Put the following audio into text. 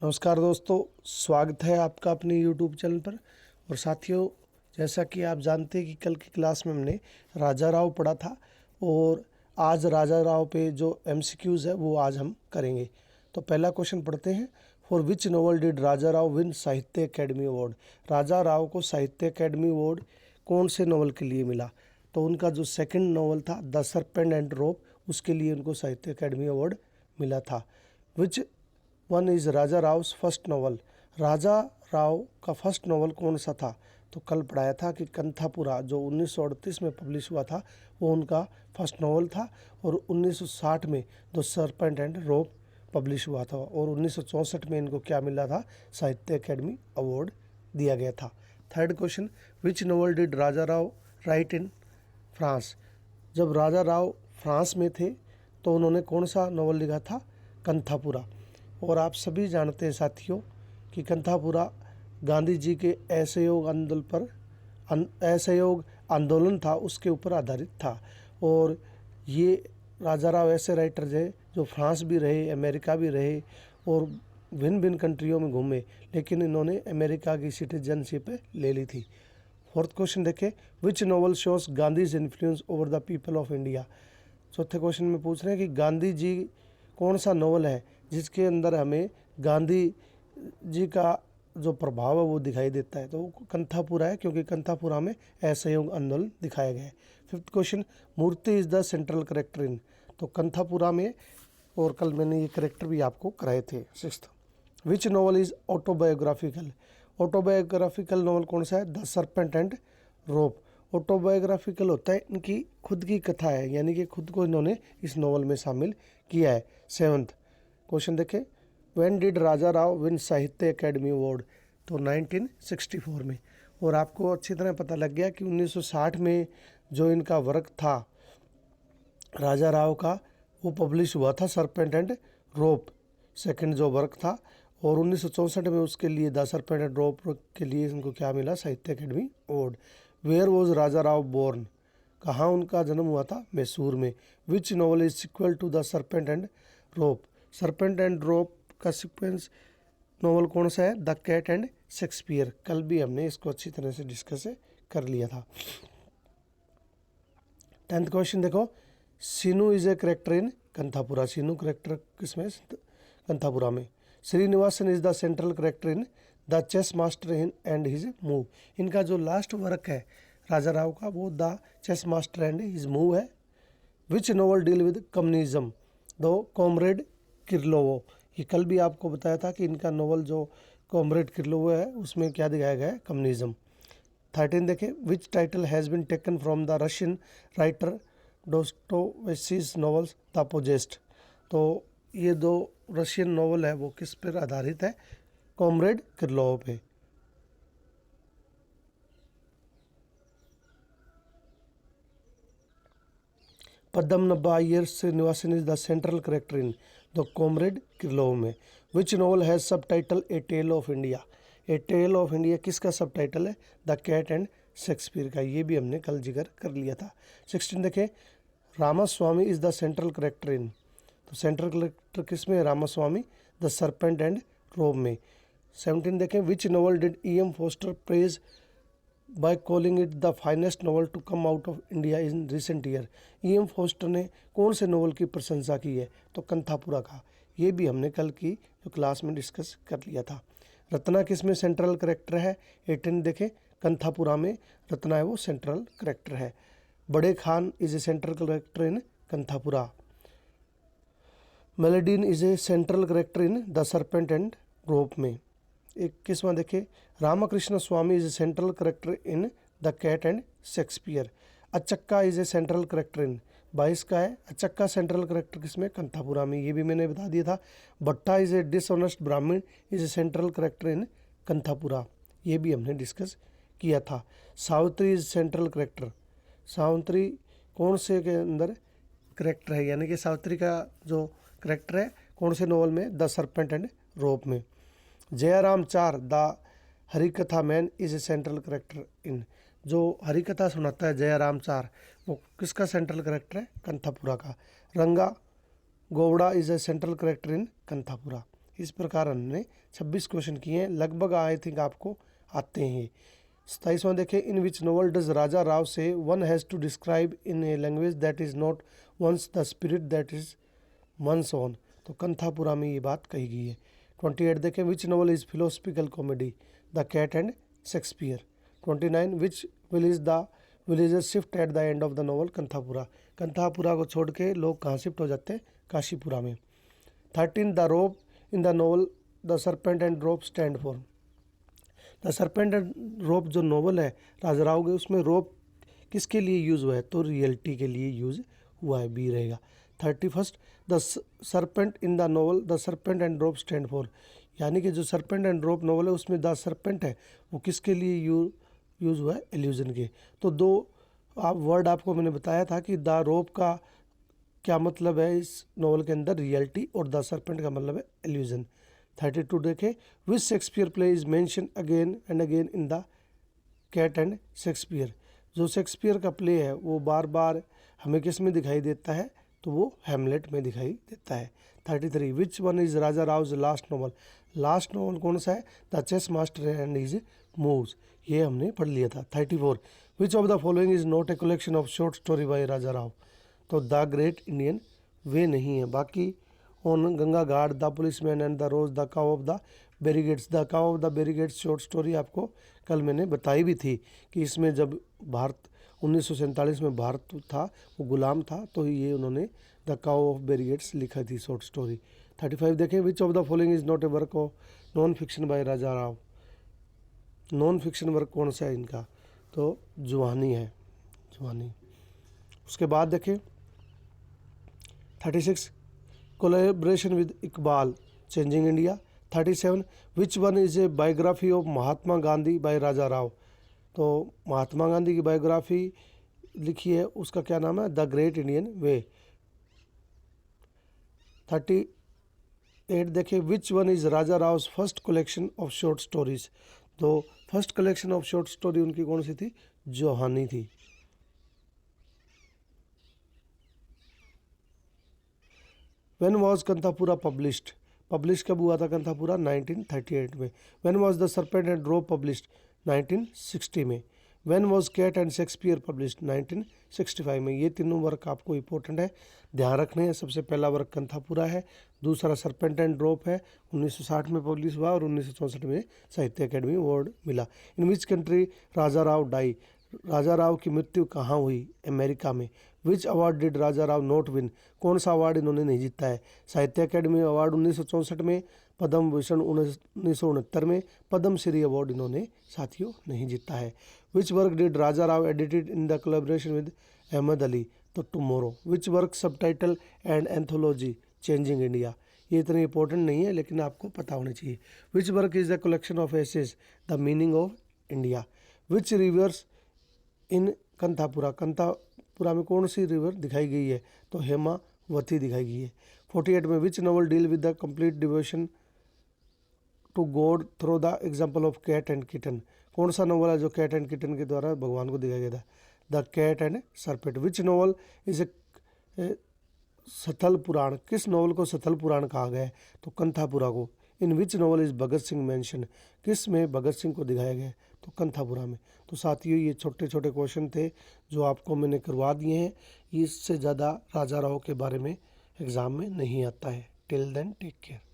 नमस्कार दोस्तों, स्वागत है आपका अपने YouTube चैनल पर। और साथियों, जैसा कि आप जानते हैं कि कल की क्लास में हमने राजा राव पढ़ा था और आज राजा राव पे जो MCQs है वो आज हम करेंगे। तो पहला क्वेश्चन पढ़ते हैं। For which novel did Raja Rao win साहित्य अकेडमी अवार्ड? राजा राव को साहित्य अकेडमी अवार्ड कौन से नॉवल के लिए मिला? तो उनका जो सेकंड नॉवल था द सर्पेंट एंड रोप, उसके लिए उनको साहित्य अकेडमी अवार्ड मिला था। Which one is Raja Rao's first novel? Raja Rao का फर्स्ट नॉवल कौन सा था? तो कल पढ़ाया था कि कंथापुरा जो 1938 में पब्लिश हुआ था वो उनका फर्स्ट नॉवल था और 1960 में the serpent and rope publish हुआ था और 1964 में इनको क्या मिला था? साहित्य अकेडमी अवार्ड दिया गया था। Third question, which novel did Raja Rao right in France? जब राजा राव फ्रांस में थे तो उन्होंने कौन सा नॉवल लिखा था? कंथापुरा। और आप सभी जानते हैं साथियों कि कंथापुरा गांधी जी के असहयोग आंदोलन था उसके ऊपर आधारित था। और ये राजा राव ऐसे राइटर थे जो फ्रांस भी रहे, अमेरिका भी रहे और भिन्न भिन्न कंट्रियों में घूमे, लेकिन इन्होंने अमेरिका की सिटीजनशिप ले ली थी। फोर्थ क्वेश्चन देखें, which novel shows Gandhi's influence over the people of India? चौथे क्वेश्चन में पूछ रहे हैं कि गांधी जी कौन सा नॉवल है जिसके अंदर हमें गांधी जी का जो प्रभाव है वो दिखाई देता है? तो वो कंथापुरा है, क्योंकि कंथापुरा में असहयोग आंदोलन दिखाया गया है। Fifth question, Murthy is the central character in? तो कंथापुरा में, और कल मैंने ये करेक्टर भी आपको कराए थे। Sixth, which novel is autobiographical? Autobiographical novel कौन सा है? The serpent and rope. Autobiographical होता है इनकी खुद की कथा है, यानी कि खुद को इन्होंने इस नॉवल में शामिल किया है। सेवंथ क्वेश्चन देखें, when did Raja Rao win साहित्य अकेडमी अवार्ड? तो 1964 में। और आपको अच्छी तरह पता लग गया कि 1960 में जो इनका वर्क था राजा राव का वो पब्लिश हुआ था सर्पेंट एंड रोप, सेकंड जो वर्क था। और 1964 में उसके लिए द सर्पेंट एंड रोप के लिए इनको क्या मिला? Sahitya academy award. Where was Raja Rao born? कहाँ उनका जन्म हुआ था? मैसूर में। Which novel is sequel to the serpent and rope? Serpent and rope का सीक्वेंस नॉवल कौन सा है? The cat and Shakespeare. कल भी हमने इसको अच्छी तरह से डिस्कस कर लिया था। 10th क्वेश्चन देखो, Seenu is a character in Kanthapura? Seenu character किसमें? कंथापुरा में। Srinivasan is the central character in the chess master in and his move? इनका जो लास्ट वर्क है राजा राव का वो the chess master and his move है। Which novel deal with communism? दो कॉमरेड किरलोवो। ये कल भी आपको बताया था कि इनका नॉवल जो कॉमरेड किरलोवो है उसमें क्या दिखाया गया है? कम्युनिज्म। 13 देखें, which title has been taken from the Russian writer Dostoevsky's novels the possessed? तो ये दो रशियन नॉवल है वो किस पर आधारित है? कॉमरेड किरलोवो पे। Padmanabha Iyer Srinivasan is the central character in the comrade Kirillov में। Which novel has subtitle a tale of India? A tale of India किसका सब टाइटल है? द कैट एंड शेक्सपियर का। ये भी हमने कल जिक्र कर लिया था। 16 देखें, Ramaswamy is the central character in? तो सेंट्रल करेक्टर किस में है? Ramaswamy the serpent and rope में। 17 देखें, which novel did E.M. Forster praise by calling it the finest novel to come out of India in recent year? E.M. Forster ने कौन से novel की प्रशंसा की है? तो कंथापुरा का। ये भी हमने कल की जो क्लास में डिस्कस कर लिया था। रत्ना किस में सेंट्रल करेक्टर है? 18 देखें, कंथापुरा में रत्ना है वो सेंट्रल करेक्टर है। Bade Khan is a central character in Kanthapura. Madeleine is a central character in the serpent and rope में। 21वां देखें, Ramakrishna Swami is a central character in the cat and Shakespeare. Achakka is a central character in 22 का है। Achakka central character किसमें? कंथापुरा में। ये भी मैंने बता दिया था। Bhatta is a dishonest Brahmin is a central character in Kanthapura. ये भी हमने डिस्कस किया था। Savitri is central character. Savitri कौन से के अंदर करेक्टर है? यानी कि सावित्री का जो करेक्टर है कौन से नॉवल में? द सर्पेंट एंड रोप में। Jayaramachar the Harikatha man is a central character in? जो हरिकथा सुनाता है जयराम चार वो किसका सेंट्रल करेक्टर है? कंथापुरा का। Ranga Gowda is a central character in Kanthapura. इस प्रकार हमने 26 क्वेश्चन किए हैं, लगभग आई थिंक आपको आते हैं। 27वां देखें, in which novel does Raja Rao say one has to describe in a language that is not one's the spirit that is one's own. तो कंथापुरा में ये बात कही गई है। 28 देखें, which novel is philosophical comedy, the cat and Shakespeare. 29 which villagers shift at the end of the novel Kanthapura. Kanthapura को छोड़ के लोग कहाँ शिफ्ट हो जाते हैं, काशीपुरा में। 13 the rope in the novel the serpent and rope stand for. The serpent and rope जो नोवेल है राजा राव के, उसमें रोप किसके लिए यूज़ हुआ है, तो रियलिटी के लिए यूज़ हुआ है, बी रहेगा। 31 the serpent in the novel the serpent and rope stand for, यानी कि जो सरपेंट एंड रोप नोवेल है उसमें द सरपेंट है वो किसके लिए यूज़ हुआ है, एल्यूजन के। तो दो वर्ड आपको मैंने बताया था कि द रोप का क्या मतलब है इस नोवेल के अंदर, रियलिटी, और द सरपेंट का मतलब है एल्यूजन। 32 देखें, which Shakespeare play is mention again and again in the cat and Shakespeare. जो शेक्सपियर का प्ले है वो बार बार हमें किस में दिखाई देता है, तो वो हैमलेट में दिखाई देता है। 33 which one is Raja Rao last novel. Last novel कौन सा है, the chess master and his moves, ये हमने पढ़ लिया था। 34 which of the following is not a collection of short story by Raja Rao. तो द ग्रेट इंडियन वे नहीं है। बाकी on Ganga ghat, the policeman and the rose, the cow of the barricades. The cow of the barricades short story आपको कल मैंने बताई भी थी कि इसमें जब भारत 1947 में भारत था वो गुलाम था, तो ये उन्होंने द काव ऑफ बैरिगेड्स लिखा थी शॉर्ट स्टोरी। 35 देखें, which of the following is not a work of non fiction by Raja Rao. Non fiction work कौन सा है इनका, तो जुवानी है, जुवानी। उसके बाद देखें 36 collaboration with Iqbal changing India. 37 which one is a biography of Mahatma Gandhi by Raja Rao. तो महात्मा गांधी की बायोग्राफी लिखी है, उसका क्या नाम है, द ग्रेट इंडियन वे। 38 देखें, which one is Raja Rao first collection of short stories. तो first collection of short story उनकी कौन सी थी, जोहानी थी। When was Kanthapura published, publish कब हुआ था कंथापुरा, 1938 में। When was the serpent and rope published, 1960 में। When was cat and Shakespeare published, 1965 में। ये तीनों वर्क आपको इंपॉर्टेंट है, ध्यान रखने हैं। सबसे पहला वर्क कंथापुरा है, दूसरा सरपेंट एंड रोप है, 1960 में पब्लिश हुआ, और 1964 में साहित्य अकेडमी अवार्ड मिला। In which country Raja Rao die, Raja Rao की मृत्यु कहाँ हुई, अमेरिका में। Which award did Raja Rao not win, कौन सा अवार्ड इन्होंने नहीं जीता है, साहित्य अकेडमी अवार्ड 1964 में, पद्म भूषण 1969 में, पद्म श्री अवार्ड इन्होंने साथियों नहीं जीता है। Which work did Raja Rao edited in the collaboration with Ahmed Ali, तो tomorrow. Which work subtitle and anthology changing India, ये इतने इंपॉर्टेंट नहीं है लेकिन आपको पता होनी चाहिए। Which work is the collection of essays, the meaning of India. Which rivers in Kanthapura, Kanthapura में कौन सी रिवर दिखाई गई है, तो हेमावती दिखाई गई है। 48 में which novel deal with the complete devotion to god through the example of cat and kitten, कौन सा नॉवल है जो कैट एंड किटन के द्वारा भगवान को दिखाया गया था, the cat and serpent. Which novel is a sthala purana, किस नॉवल को सथल पुराण कहा गया है, तो कंथापुरा को। In which novel is Bhagat Singh mention, किस में भगत सिंह को दिखाया गया है, तो कंथापुरा में। तो साथियों ये छोटे छोटे क्वेश्चन थे जो आपको मैंने करवा दिए हैं, इससे ज़्यादा राजा राव के बारे में एग्ज़ाम में नहीं आता है। Till then take care.